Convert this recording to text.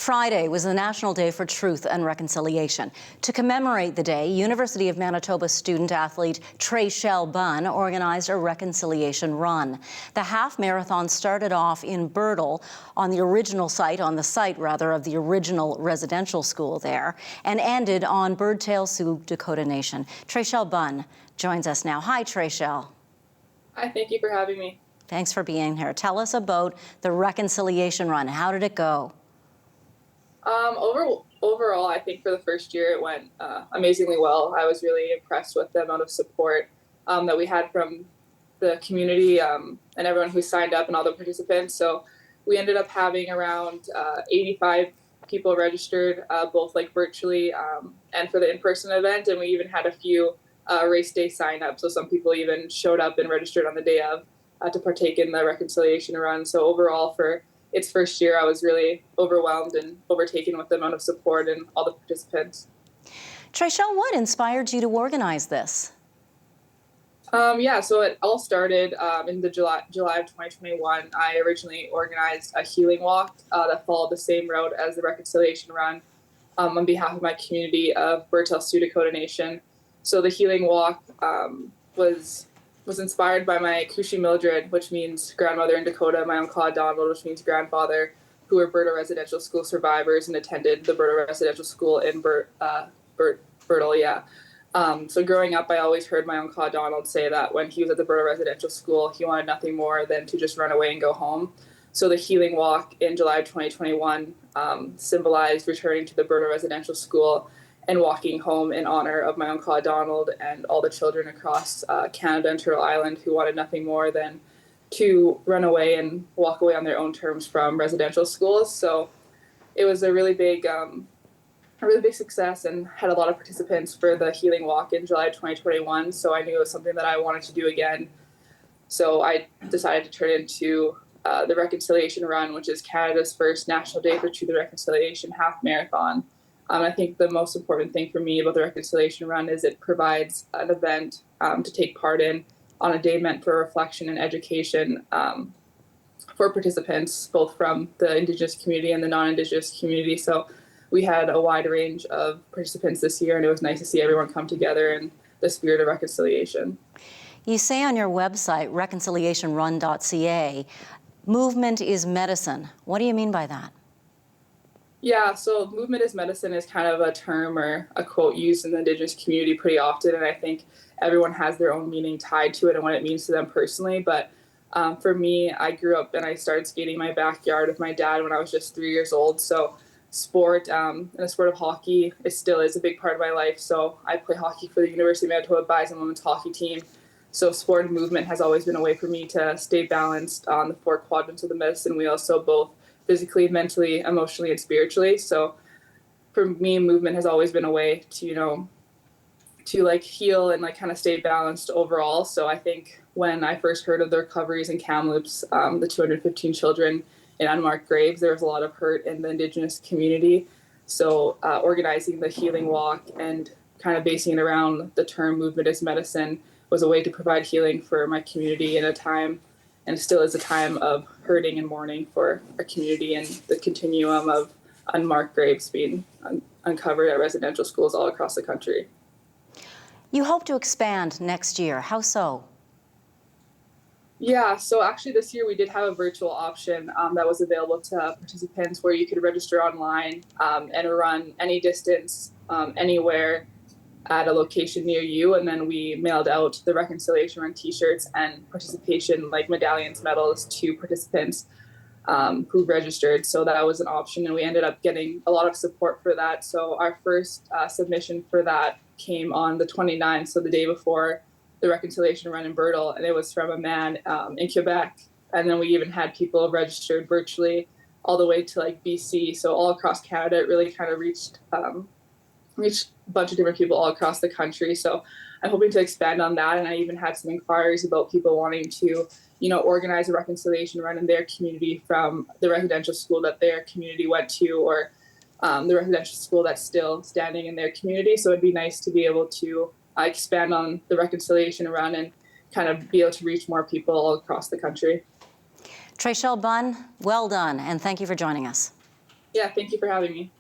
Friday was the National Day for Truth and Reconciliation. To commemorate the day, University of Manitoba student-athlete Trechelle Bunn organized a reconciliation run. The half marathon started off in Birtle on the site of the original residential school there, and ended on Birtle, Sioux Dakota Nation. Trechelle Bunn joins us now. Hi, Trechelle. Hi, thank you for having me. Thanks for being here. Tell us about the reconciliation run. How did it go? Overall, I think for the first year it went amazingly well. I was really impressed with the amount of support that we had from the community and everyone who signed up and all the participants. So we ended up having around 85 people registered, both like virtually and for the in-person event. And we even had a few race day sign-ups. So some people even showed up and registered on the day of to partake in the reconciliation run. So overall, for its first year, I was really overwhelmed and overtaken with the amount of support and all the participants. Trechelle, what inspired you to organize this? So it all started in the July of 2021. I originally organized a healing walk that followed the same route as the reconciliation run on behalf of my community of Birtle, Sioux Dakota Nation. So the healing walk was inspired by my Kushi Mildred, which means grandmother in Dakota, my Uncle Donald, which means grandfather, who were Birtle Residential School survivors and attended the Birtle Residential School in Birtle. So growing up, I always heard my Uncle Donald say that when he was at the Birtle Residential School, he wanted nothing more than to just run away and go home. So the healing walk in July of 2021 symbolized returning to the Birtle Residential School and walking home in honor of my Uncle Donald and all the children across Canada and Turtle Island who wanted nothing more than to run away and walk away on their own terms from residential schools. So it was a really big success and had a lot of participants for the healing walk in July 2021. So I knew it was something that I wanted to do again. So I decided to turn it into the reconciliation run, which is Canada's first National Day for Truth and Reconciliation half marathon. I think the most important thing for me about the reconciliation run is it provides an event to take part in on a day meant for reflection and education for participants, both from the Indigenous community and the non-Indigenous community. So we had a wide range of participants this year, and it was nice to see everyone come together in the spirit of reconciliation. You say on your website, reconciliationrun.ca, movement is medicine. What do you mean by that? Yeah, so movement is medicine is kind of a term or a quote used in the Indigenous community pretty often, and I think everyone has their own meaning tied to it and what it means to them personally. But for me, I grew up and I started skating in my backyard with my dad when I was just 3 years old. So sport and the sport of hockey, it still is a big part of my life. So I play hockey for the University of Manitoba Boys and Women's Hockey team. So sport and movement has always been a way for me to stay balanced on the four quadrants of the medicine wheel. So both physically, mentally, emotionally, and spiritually. So for me, movement has always been a way to, to like heal and like kind of stay balanced overall. So I think when I first heard of the recoveries and Kamloops, the 215 children in unmarked graves, there was a lot of hurt in the Indigenous community. So organizing the healing walk and kind of basing it around the term movement is medicine was a way to provide healing for my community in a time, and it still is a time of hurting and mourning for our community and the continuum of unmarked graves being uncovered at residential schools all across the country. You hope to expand next year. How so? Yeah, so actually this year we did have a virtual option that was available to participants where you could register online and run any distance, anywhere at a location near you. And then we mailed out the reconciliation run t-shirts and participation like medallions, medals to participants who registered. So that was an option, and we ended up getting a lot of support for that. So our first submission for that came on the 29th, so the day before the reconciliation run in Birtle, and it was from a man in Quebec. And then we even had people registered virtually all the way to like BC. So all across Canada, it really kind of reached a bunch of different people all across the country. So I'm hoping to expand on that. And I even had some inquiries about people wanting to, organize a reconciliation run in their community from the residential school that their community went to, or the residential school that's still standing in their community. So it'd be nice to be able to expand on the reconciliation run and kind of be able to reach more people all across the country. Trechelle Bunn, well done, and thank you for joining us. Yeah, thank you for having me.